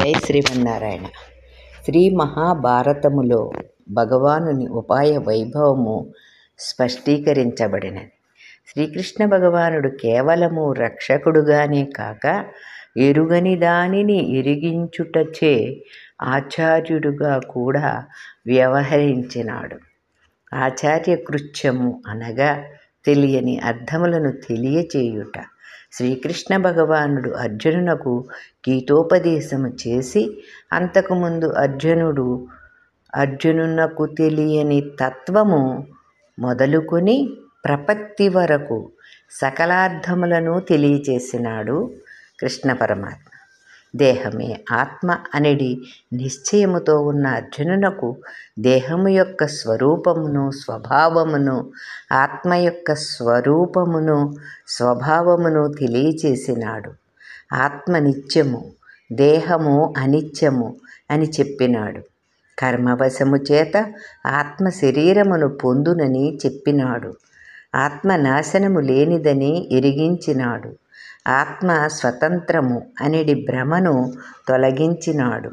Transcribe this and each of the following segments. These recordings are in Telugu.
జై శ్రీమన్నారాయణ. శ్రీ మహాభారతములో భగవానుని ఉపాయ వైభవము స్పష్టీకరించబడినది. శ్రీకృష్ణ భగవానుడు కేవలము రక్షకుడుగానే కాక ఎరుగని దానిని ఎరిగించుటచే ఆచార్యుడుగా కూడా వ్యవహరించినాడు. ఆచార్య కృత్యము అనగా తెలియని అర్థములను తెలియచేయుట. శ్రీకృష్ణ భగవానుడు అర్జునునకు గీతోపదేశము చేసి అంతకుముందు అర్జునునకు తెలియని తత్వము మొదలుకొని ప్రపత్తి వరకు సకలార్థములను తెలియచేసినాడు కృష్ణ పరమాత్మ. దేహమే ఆత్మ అనేది నిశ్చయముతో ఉన్న అర్జునునకు దేహము యొక్క స్వరూపమును స్వభావమును ఆత్మ యొక్క స్వరూపమును స్వభావమును తెలియచేసినాడు. ఆత్మ నిత్యము, దేహము అనిత్యము అని చెప్పినాడు. కర్మవశము చేత ఆత్మ శరీరమును పొందునని చెప్పినాడు. ఆత్మ నాశనము లేనిదని ఎరిగించినాడు. ఆత్మ స్వతంత్రము అనేది భ్రమను తొలగించినాడు.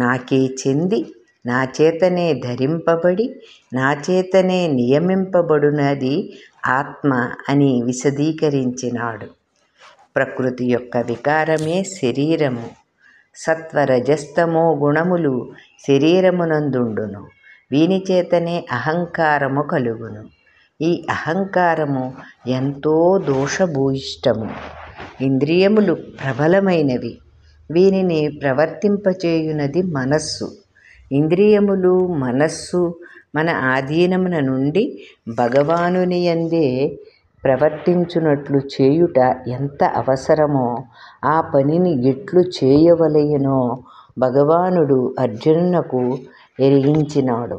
నాకే చెంది నా చేతనే ధరింపబడి నా చేతనే నియమింపబడునది ఆత్మ అని విశదీకరించినాడు. ప్రకృతి యొక్క వికారమే శరీరము. సత్వరజస్తమో గుణములు శరీరమునందుండును. వీని చేతనే అహంకారము కలుగును. ఈ అహంకారము ఎంతో దోషభూయిష్టము. ఇంద్రియములు ప్రబలమైనవి. వీనిని ప్రవర్తింపచేయునది మనస్సు. ఇంద్రియములు మనస్సు మన ఆధీనమున నుండి భగవానుని యందే ప్రవర్తించునట్లు చేయుట ఎంత అవసరమో ఆ పనిని ఎట్లు చేయవలెనో భగవానుడు అర్జునునకు ఎరిగించినాడు.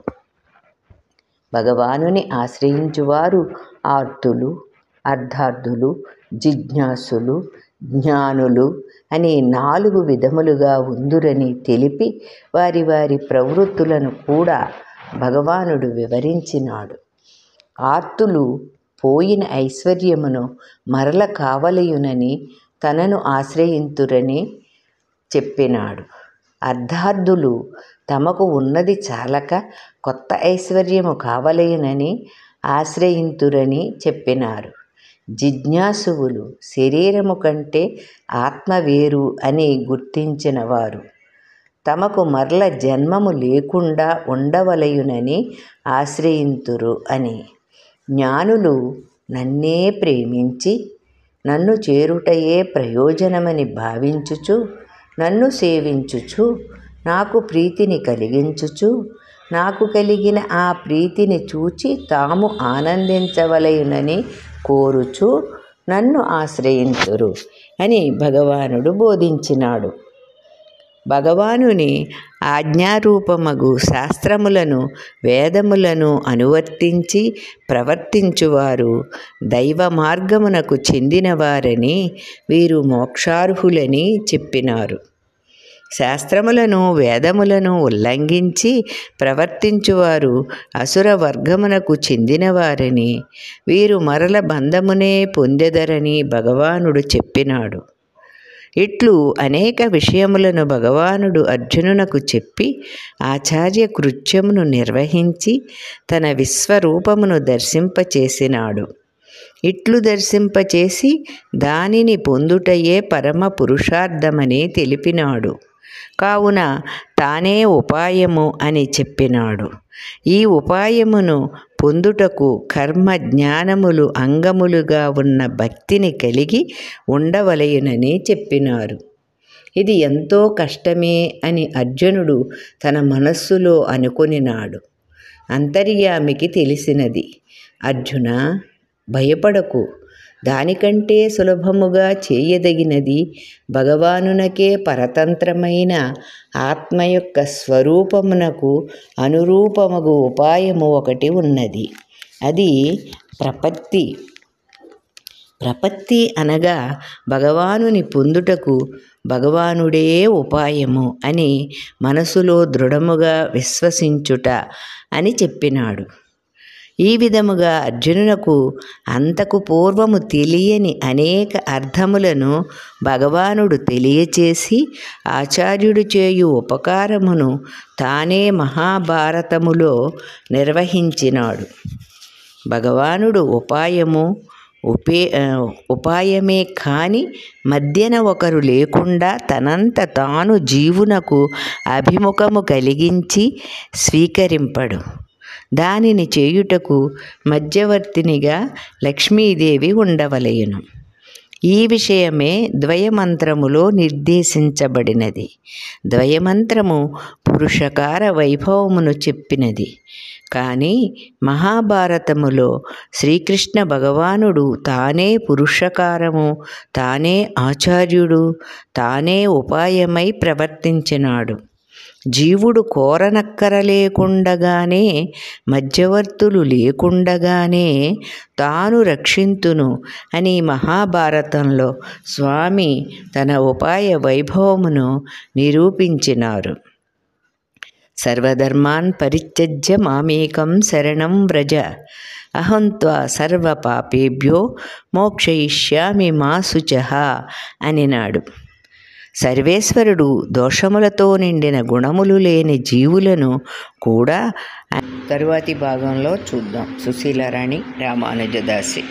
భగవానుని ఆశ్రయించువారు ఆర్తులు, అర్ధార్థులు, జిజ్ఞాసులు, జ్ఞానులు అని 4 విధములుగా ఉందురని తెలిపి వారి వారి ప్రవృత్తులను కూడా భగవానుడు వివరించినాడు. ఆర్తులు పోయిన ఐశ్వర్యమును మరల కావలయునని తనను ఆశ్రయింతురని చెప్పినాడు. అర్ధార్థులు తమకు ఉన్నది చాలక కొత్త ఐశ్వర్యము కావలయునని ఆశ్రయింతురని చెప్పినారు. జిజ్ఞాసువులు శరీరము కంటే ఆత్మ వేరు అని గుర్తించిన వారు. తమకు మరల జన్మము లేకుండా ఉండవలయునని ఆశ్రయింతురు అని. జ్ఞానులు నన్నే ప్రేమించి నన్ను చేరుటయే ప్రయోజనమని భావించుచు నన్ను సేవించుచు నాకు ప్రీతిని కలిగించుచు నాకు కలిగిన ఆ ప్రీతిని చూచి తాము ఆనందించవలయునని కోరుచు నన్ను ఆశ్రయింతురు అని భగవానుడు బోధించినాడు. భగవానుని ఆజ్ఞారూపమగు శాస్త్రములను వేదములను అనువర్తించి ప్రవర్తించువారు దైవ మార్గమునకు చెందినవారని వీరు మోక్షార్హులని చెప్పినారు. శాస్త్రములను వేదములను ఉల్లంఘించి ప్రవర్తించువారు అసుర వర్గమునకు చెందినవారని వీరు మరల బంధమునే పొందెదరని భగవానుడు చెప్పినాడు. ఇట్లు అనేక విషయములను భగవానుడు అర్జునునకు చెప్పి ఆచార్య కృత్యమును నిర్వహించి తన విశ్వరూపమును దర్శింపచేసినాడు. ఇట్లు దర్శింపచేసి దానిని పొందుటయే పరమ పురుషార్థమని తెలిపినాడు. కావున తానే ఉపాయము అని చెప్పినాడు. ఈ ఉపాయమును పొందుటకు కర్మ జ్ఞానములు అంగములుగా ఉన్న భక్తిని కలిగి ఉండవలయునని చెప్పినారు. ఇది ఎంతో కష్టమే అని అర్జునుడు తన మనస్సులో అనుకొనినాడు. అంతర్యామికి తెలిసినది. అర్జున, భయపడకు. దానికంటే సులభముగా చేయదగినది భగవానునకే పరతంత్రమైన ఆత్మ యొక్క స్వరూపమునకు అనురూపమగు ఉపాయము ఒకటి ఉన్నది. అది ప్రపత్తి. ప్రపత్తి అనగా భగవానుని పొందుటకు భగవానుడే ఉపాయము అని మనసులో దృఢముగా విశ్వసించుట అని చెప్పినాడు. ఈ విధముగా అర్జునునకు అంతకు పూర్వము తెలియని అనేక అర్థములను భగవానుడు తెలియచేసి ఆచార్యుడు చేయు ఉపకారమును తానే మహాభారతములో నిర్వహించినాడు. భగవానుడు ఉపాయమే కాని మధ్యన ఒకరు లేకుండా తనంత తాను జీవునకు అభిముఖము కలిగించి స్వీకరింపడు. దానిని చేయుటకు మధ్యవర్తినిగా లక్ష్మీదేవి ఉండవలెను. ఈ విషయమే ద్వయమంత్రములో నిర్దేశించబడినది. ద్వయమంత్రము పురుషకార వైభవమును చెప్పినది. కానీ మహాభారతములో శ్రీకృష్ణ భగవానుడు తానే పురుషకారము, తానే ఆచార్యుడు, తానే ఉపాయమై ప్రవర్తించినాడు. జీవుడు కోరనక్కరలేకుండగానే, మధ్యవర్తులు లేకుండగానే తాను రక్షింతును అని మహాభారతంలో స్వామి తన ఉపాయ వైభవమును నిరూపించినారు. సర్వధర్మాన్ పరిత్యజ్య మామేకం శరణం వ్రజ అహం త్వా సర్వపాపేభ్యో మోక్షయిష్యామి మా శుచః అనినాడు. సర్వేశ్వరుడు దోషములతో నిండిన గుణములు లేని జీవులను కూడా తరువాతి భాగంలో చూద్దాం. సుశీలారాణి రామానుజదాసి.